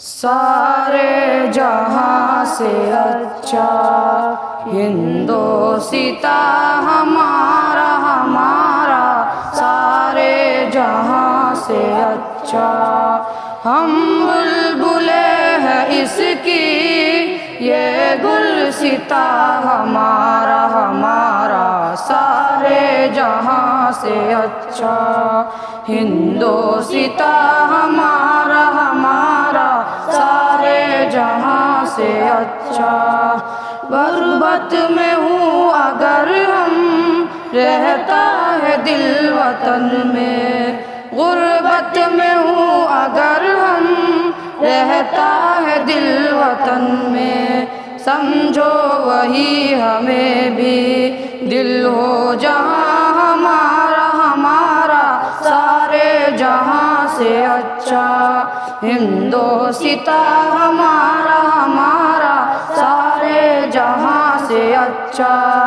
سارے جہاں سے اچھا ہندوستاں ہمارا ہمارا، سارے جہاں سے اچھا۔ ہم بلبلیں ہیں اس کی یہ گلستاں ہمارا ہمارا، سارے جہاں سے اچھا ہندوستاں ہمارا ہمارا، سارے جہاں سے اچھا۔ غربت میں ہوں اگر ہم رہتا ہے دل وطن میں، غربت میں ہوں اگر ہم رہتا ہے دل وطن میں، سمجھو وہی ہمیں بھی دل ہو جہاں ہمارا ہمارا، سارے جہاں سے اچھا ہندوستاں ہمارا ہمارا، سارے جہاں سے اچھا۔